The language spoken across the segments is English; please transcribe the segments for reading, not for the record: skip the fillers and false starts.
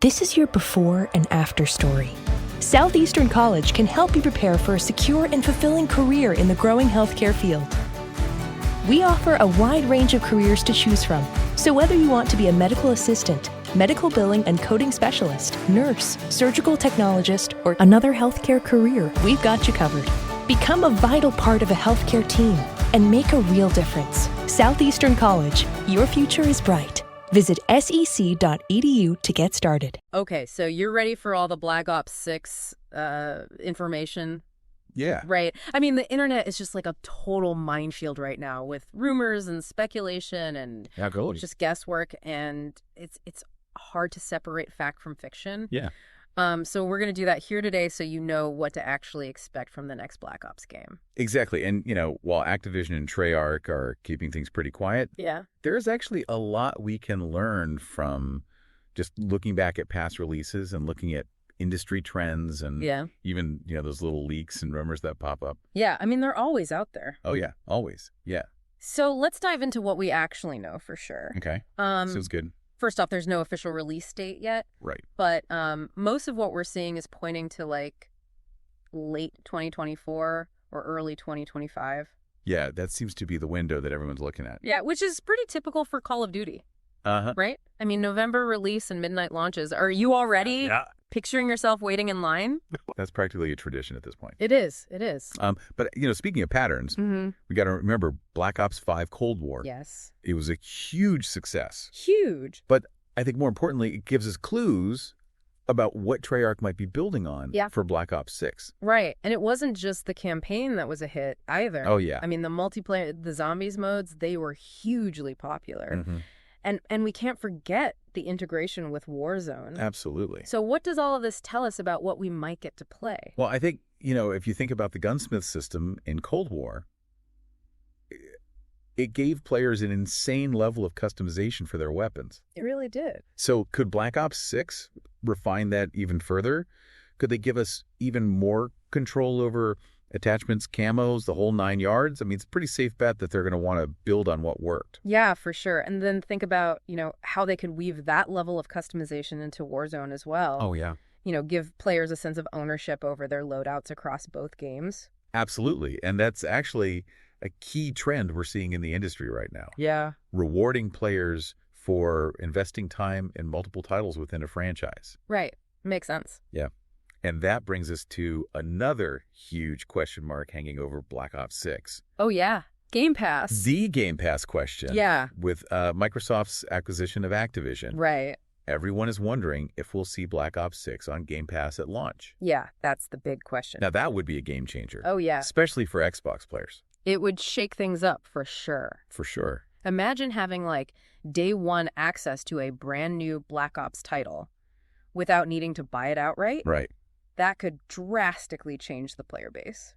This is your before and after story. Southeastern College can help you prepare for a secure and fulfilling career in the growing healthcare field. We offer a wide range of careers to choose from, so whether you want to be a medical assistant, medical billing and coding specialist, nurse, surgical technologist, or another healthcare career, we've got you covered. Become a vital part of a healthcare team and make a real difference. Southeastern College, your future is bright. Visit sec.edu to get started. Okay, so you're ready for all the Black Ops 6 information? Yeah. Right. I mean, the internet is just like a total minefield right now with rumors and speculation and just guesswork, and it's hard to separate fact from fiction. Yeah. So we're going to do that here today so you know what to actually expect from the next Black Ops game. Exactly. And, while Activision and Treyarch are keeping things pretty quiet, there's actually a lot we can learn from just looking back at past releases and looking at industry trends and even, those little leaks and rumors that pop up. Yeah, I mean, they're always out there. Oh, yeah, always. Yeah. So let's dive into what we actually know for sure. Okay. Sounds good. First off, there's no official release date yet. Right. But most of what we're seeing is pointing to like late 2024 or early 2025. Yeah, that seems to be the window that everyone's looking at. Yeah, which is pretty typical for Call of Duty. Right? I mean, November release and midnight launches. Are you already picturing yourself waiting in line? That's practically a tradition at this point. It is. It is. But, speaking of patterns, we got to remember Black Ops 5 Cold War. Yes. It was a huge success. Huge. But I think more importantly, it gives us clues about what Treyarch might be building on for Black Ops 6. Right. And it wasn't just the campaign that was a hit either. Oh, yeah. I mean, the multiplayer, the zombies modes, they were hugely popular. And we can't forget the integration with Warzone. Absolutely. So what does all of this tell us about what we might get to play? Well, I think, if you think about the gunsmith system in Cold War, it gave players an insane level of customization for their weapons. It really did. So could Black Ops 6 refine that even further? Could they give us even more control over attachments, camos, the whole 9 yards? I mean, it's a pretty safe bet that they're going to want to build on what worked. Yeah, for sure. And then think about, how they could weave that level of customization into Warzone as well. Oh, yeah. Give players a sense of ownership over their loadouts across both games. Absolutely. And that's actually a key trend we're seeing in the industry right now. Yeah. Rewarding players for investing time in multiple titles within a franchise. Right. Makes sense. Yeah. And that brings us to another huge question mark hanging over Black Ops 6. Oh, yeah. Game Pass. The Game Pass question. Yeah. With Microsoft's acquisition of Activision. Right. Everyone is wondering if we'll see Black Ops 6 on Game Pass at launch. Yeah, that's the big question. Now, that would be a game changer. Oh, yeah. Especially for Xbox players. It would shake things up for sure. For sure. Imagine having, day one access to a brand new Black Ops title without needing to buy it outright. Right. That could drastically change the player base.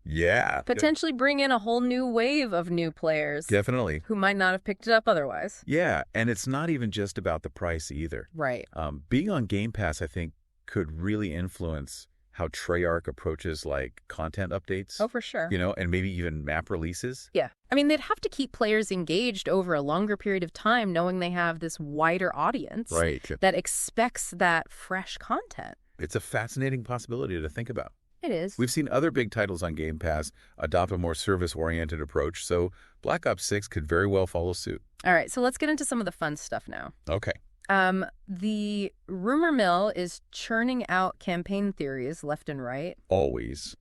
Yeah. Potentially bring in a whole new wave of new players. Definitely. Who might not have picked it up otherwise. Yeah, and it's not even just about the price either. Right. Being on Game Pass, I think, could really influence how Treyarch approaches content updates. Oh, for sure. And maybe even map releases. Yeah. I mean, they'd have to keep players engaged over a longer period of time knowing they have this wider audience that expects that fresh content. It's a fascinating possibility to think about. It is. We've seen other big titles on Game Pass adopt a more service-oriented approach, so Black Ops 6 could very well follow suit. All right, so let's get into some of the fun stuff now. Okay. The rumor mill is churning out campaign theories left and right. Always.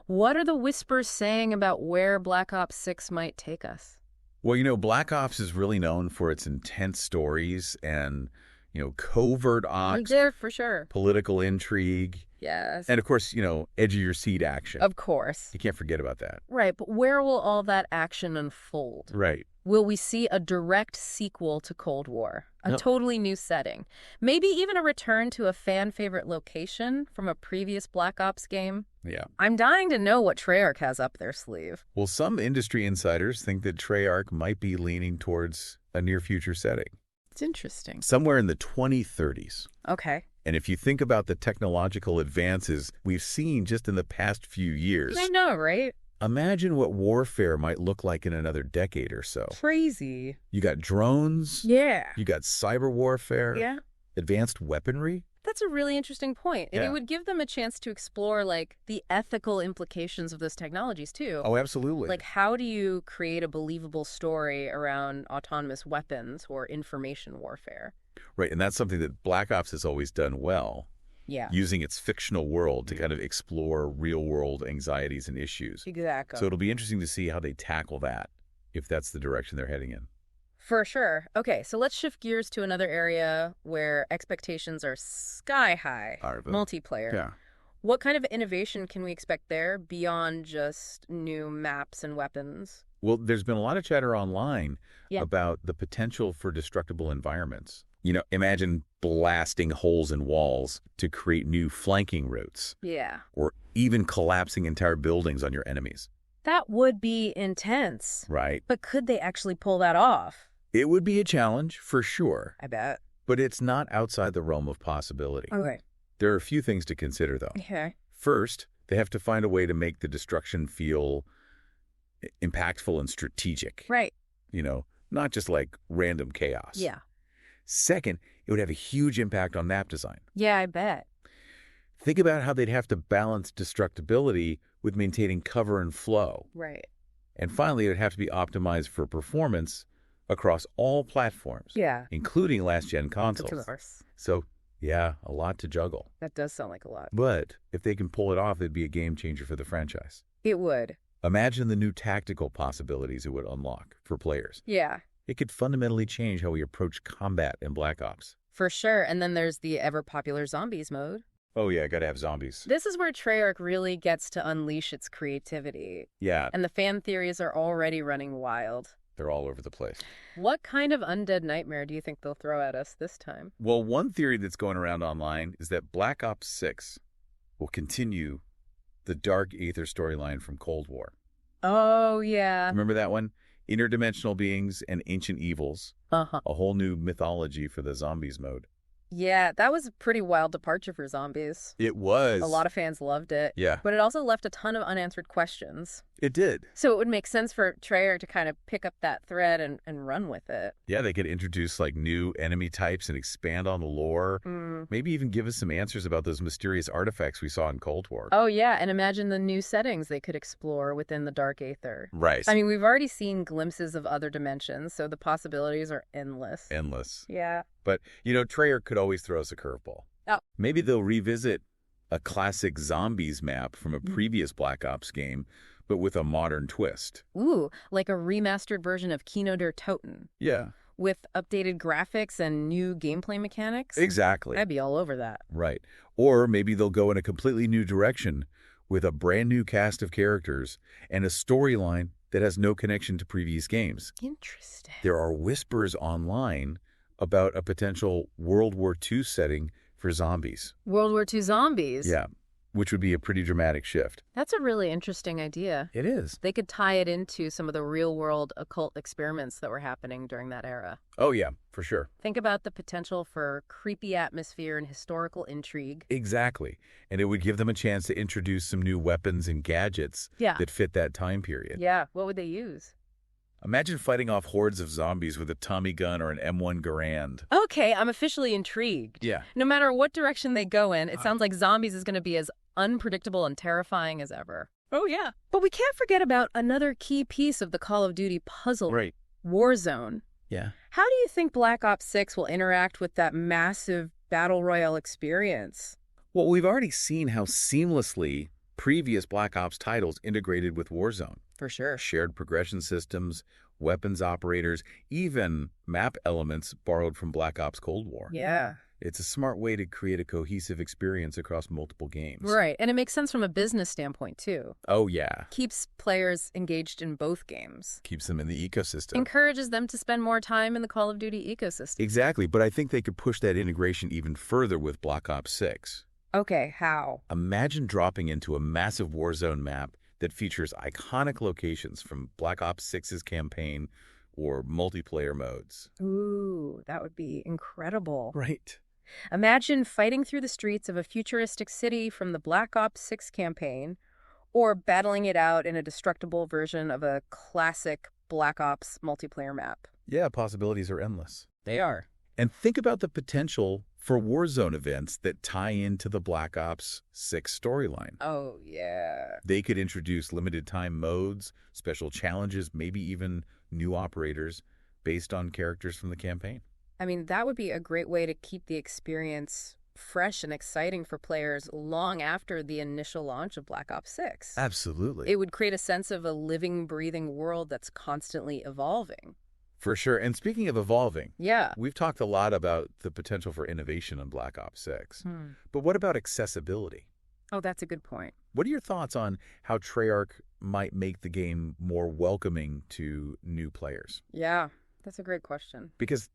What are the whispers saying about where Black Ops 6 might take us? Well, Black Ops is really known for its intense stories and, covert ops. There, for sure. Political intrigue. Yes. And, of course, edge-of-your-seat action. Of course. You can't forget about that. Right, but where will all that action unfold? Right. Will we see a direct sequel to Cold War? A totally new setting? Maybe even a return to a fan-favorite location from a previous Black Ops game? Yeah. I'm dying to know what Treyarch has up their sleeve. Well, some industry insiders think that Treyarch might be leaning towards a near-future setting. It's interesting. Somewhere in the 2030s. Okay. And if you think about the technological advances we've seen just in the past few years. I know, right? Imagine what warfare might look like in another decade or so. Crazy. You got drones. Yeah. You got cyber warfare. Yeah. advanced weaponry. That's a really interesting point. And it would give them a chance to explore, like, the ethical implications of those technologies, too. Oh, absolutely. Like, how do you create a believable story around autonomous weapons or information warfare? Right, and that's something that Black Ops has always done well. Yeah. Using its fictional world to kind of explore real-world anxieties and issues. Exactly. So it'll be interesting to see how they tackle that, if that's the direction they're heading in. For sure. Okay, so let's shift gears to another area where expectations are sky high. Multiplayer. Yeah. What kind of innovation can we expect there beyond just new maps and weapons? Well, there's been a lot of chatter online about the potential for destructible environments. You know, imagine blasting holes in walls to create new flanking routes. Yeah. Or even collapsing entire buildings on your enemies. That would be intense. Right. But could they actually pull that off? It would be a challenge, for sure. I bet. But it's not outside the realm of possibility. Okay. There are a few things to consider, though. Okay. First, they have to find a way to make the destruction feel impactful and strategic. Right. You know, not just like random chaos. Yeah. Second, it would have a huge impact on map design. Yeah, I bet. Think about how they'd have to balance destructibility with maintaining cover and flow. Right. And finally, it would have to be optimized for performance across all platforms. Yeah. Including last-gen consoles. Of course. So, yeah, a lot to juggle. That does sound like a lot. But if they can pull it off, it'd be a game changer for the franchise. It would. Imagine the new tactical possibilities it would unlock for players. Yeah. It could fundamentally change how we approach combat in Black Ops. For sure. And then there's the ever-popular zombies mode. Oh, yeah, gotta have zombies. This is where Treyarch really gets to unleash its creativity. Yeah. And the fan theories are already running wild. They're all over the place. What kind of undead nightmare do you think they'll throw at us this time? Well, one theory that's going around online is that Black Ops 6 will continue the Dark Aether storyline from Cold War. Oh, yeah. Remember that one? Interdimensional beings and ancient evils. Uh-huh. A whole new mythology for the zombies mode. Yeah, that was a pretty wild departure for zombies. It was. A lot of fans loved it. Yeah. But it also left a ton of unanswered questions. It did. So it would make sense for Treyarch to kind of pick up that thread and run with it. Yeah, they could introduce like new enemy types and expand on the lore. Maybe even give us some answers about those mysterious artifacts we saw in Cold War. Oh, yeah, and imagine the new settings they could explore within the Dark Aether. Right. I mean, we've already seen glimpses of other dimensions, so the possibilities are endless. Endless. Yeah. But, you know, Treyarch could always throw us a curveball. Oh. Maybe they'll revisit a classic zombies map from a previous Black Ops game, but with a modern twist. Ooh, like a remastered version of Kino der Toten. Yeah. With updated graphics and new gameplay mechanics? Exactly. I'd be all over that. Right. Or maybe they'll go in a completely new direction with a brand new cast of characters and a storyline that has no connection to previous games. Interesting. There are whispers online about a potential World War II setting for zombies. World War II zombies? Yeah, which would be a pretty dramatic shift. That's a really interesting idea. It is. They could tie it into some of the real-world occult experiments that were happening during that era. Oh, yeah, for sure. Think about the potential for creepy atmosphere and historical intrigue. Exactly. And it would give them a chance to introduce some new weapons and gadgets that fit that time period. Yeah, what would they use? Imagine fighting off hordes of zombies with a Tommy gun or an M1 Garand. Okay, I'm officially intrigued. Yeah. No matter what direction they go in, it sounds like zombies is going to be as unpredictable and terrifying as ever. Oh, yeah. But we can't forget about another key piece of the Call of Duty puzzle. Right. Warzone. Yeah. How do you think Black Ops 6 will interact with that massive Battle Royale experience? Well, we've already seen how seamlessly previous Black Ops titles integrated with Warzone. For sure. Shared progression systems, weapons operators, even map elements borrowed from Black Ops Cold War. Yeah. It's a smart way to create a cohesive experience across multiple games. Right, and it makes sense from a business standpoint, too. Oh, yeah. Keeps players engaged in both games. Keeps them in the ecosystem. Encourages them to spend more time in the Call of Duty ecosystem. Exactly, but I think they could push that integration even further with Black Ops 6. Okay, how? Imagine dropping into a massive Warzone map that features iconic locations from Black Ops 6's campaign or multiplayer modes. Ooh, that would be incredible. Right. Imagine fighting through the streets of a futuristic city from the Black Ops 6 campaign, or battling it out in a destructible version of a classic Black Ops multiplayer map. Yeah, possibilities are endless. They are. And think about the potential for Warzone events that tie into the Black Ops 6 storyline. Oh, yeah. They could introduce limited-time modes, special challenges, maybe even new operators based on characters from the campaign. I mean, that would be a great way to keep the experience fresh and exciting for players long after the initial launch of Black Ops 6. Absolutely. It would create a sense of a living, breathing world that's constantly evolving. For sure. And speaking of evolving, yeah, we've talked a lot about the potential for innovation in Black Ops 6. But what about accessibility? Oh, that's a good point. What are your thoughts on how Treyarch might make the game more welcoming to new players? Yeah, that's a great question. Because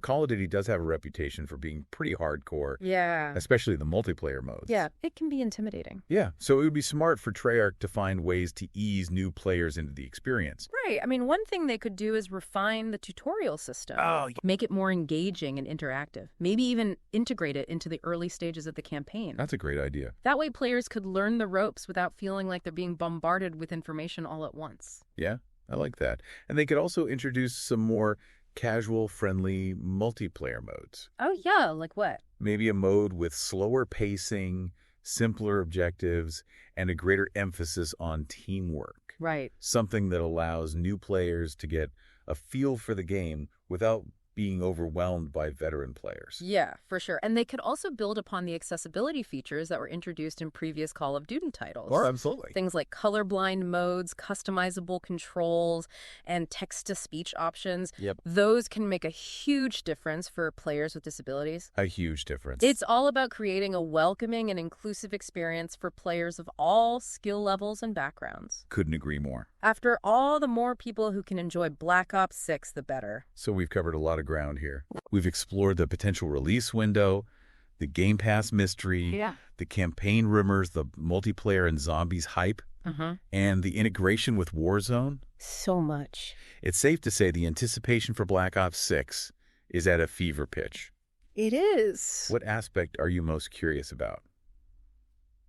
Call of Duty does have a reputation for being pretty hardcore. Yeah. Especially the multiplayer modes. Yeah, it can be intimidating. Yeah, so it would be smart for Treyarch to find ways to ease new players into the experience. Right. I mean, one thing they could do is refine the tutorial system. Oh, make it more engaging and interactive. Maybe even integrate it into the early stages of the campaign. That's a great idea. That way players could learn the ropes without feeling like they're being bombarded with information all at once. Yeah, I like that. And they could also introduce some more casual, friendly multiplayer modes. Oh, yeah, like what? Maybe a mode with slower pacing, simpler objectives, and a greater emphasis on teamwork. Right. Something that allows new players to get a feel for the game without being overwhelmed by veteran players. Yeah, for sure. And they could also build upon the accessibility features that were introduced in previous Call of Duty titles. Oh, absolutely. Things like colorblind modes, customizable controls, and text-to-speech options. Yep. Those can make a huge difference for players with disabilities. A huge difference. It's all about creating a welcoming and inclusive experience for players of all skill levels and backgrounds. Couldn't agree more. After all, the more people who can enjoy Black Ops 6, the better. So we've covered a lot of ground here. We've explored the potential release window, the Game Pass mystery, the campaign rumors, the multiplayer and zombies hype, and the integration with Warzone. So much. It's safe to say the anticipation for Black Ops 6 is at a fever pitch. It is. What aspect are you most curious about?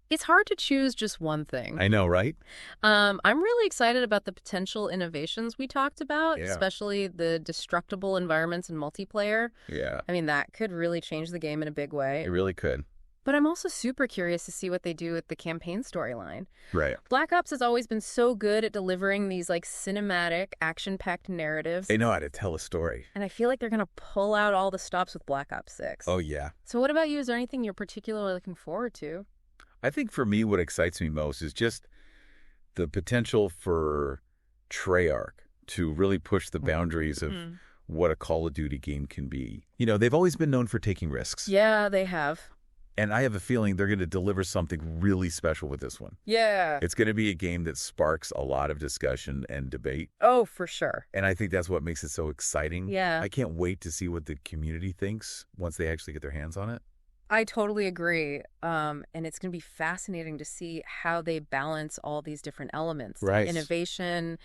It's hard to choose just one thing. I know, right? I'm really excited about the potential innovations we talked about, especially the destructible environments and multiplayer. Yeah. I mean, that could really change the game in a big way. It really could. But I'm also super curious to see what they do with the campaign storyline. Right. Black Ops has always been so good at delivering these cinematic, action-packed narratives. They know how to tell a story. And I feel like they're going to pull out all the stops with Black Ops 6. Oh, yeah. So what about you? Is there anything you're particularly looking forward to? I think for me, what excites me most is just the potential for Treyarch to really push the boundaries of what a Call of Duty game can be. They've always been known for taking risks. Yeah, they have. And I have a feeling they're going to deliver something really special with this one. Yeah. It's going to be a game that sparks a lot of discussion and debate. Oh, for sure. And I think that's what makes it so exciting. Yeah. I can't wait to see what the community thinks once they actually get their hands on it. I totally agree. And it's going to be fascinating to see how they balance all these different elements. Right. The innovation,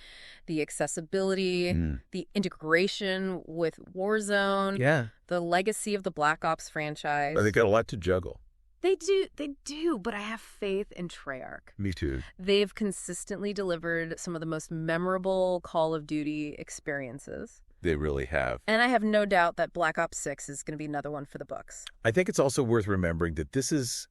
the accessibility, the integration with Warzone. Yeah. The legacy of the Black Ops franchise. They got a lot to juggle. They do, but I have faith in Treyarch. Me too. They've consistently delivered some of the most memorable Call of Duty experiences. They really have. And I have no doubt that Black Ops 6 is going to be another one for the books. I think it's also worth remembering that this is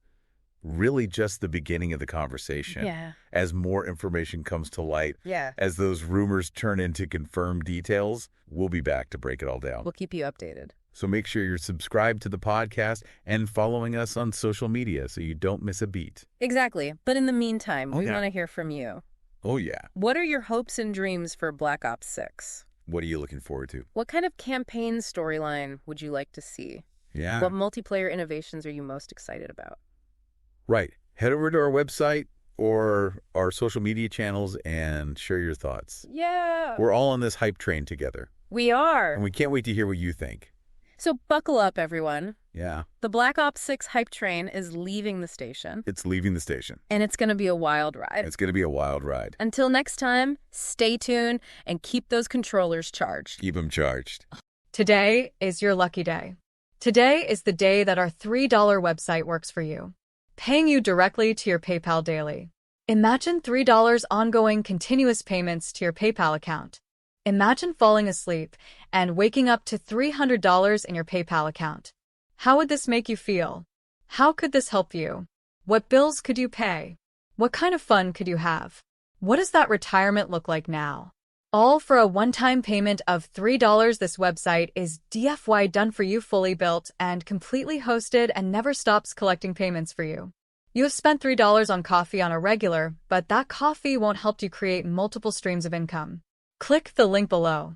really just the beginning of the conversation. Yeah. As more information comes to light, as those rumors turn into confirmed details, we'll be back to break it all down. We'll keep you updated. So make sure you're subscribed to the podcast and following us on social media so you don't miss a beat. Exactly. But in the meantime, we want to hear from you. Oh, yeah. What are your hopes and dreams for Black Ops 6? What are you looking forward to? What kind of campaign storyline would you like to see? Yeah. What multiplayer innovations are you most excited about? Right. Head over to our website or our social media channels and share your thoughts. Yeah. We're all on this hype train together. We are. And we can't wait to hear what you think. So buckle up, everyone. Yeah. The Black Ops 6 hype train is leaving the station. It's leaving the station. And it's going to be a wild ride. It's going to be a wild ride. Until next time, stay tuned and keep those controllers charged. Keep them charged. Today is your lucky day. Today is the day that our $3 website works for you, paying you directly to your PayPal daily. Imagine $3 ongoing continuous payments to your PayPal account. Imagine falling asleep and waking up to $300 in your PayPal account. How would this make you feel? How could this help you? What bills could you pay? What kind of fun could you have? What does that retirement look like now? All for a one-time payment of $3. This website is DFY done for you, fully built and completely hosted, and never stops collecting payments for you. You have spent $3 on coffee on a regular, but that coffee won't help you create multiple streams of income. Click the link below.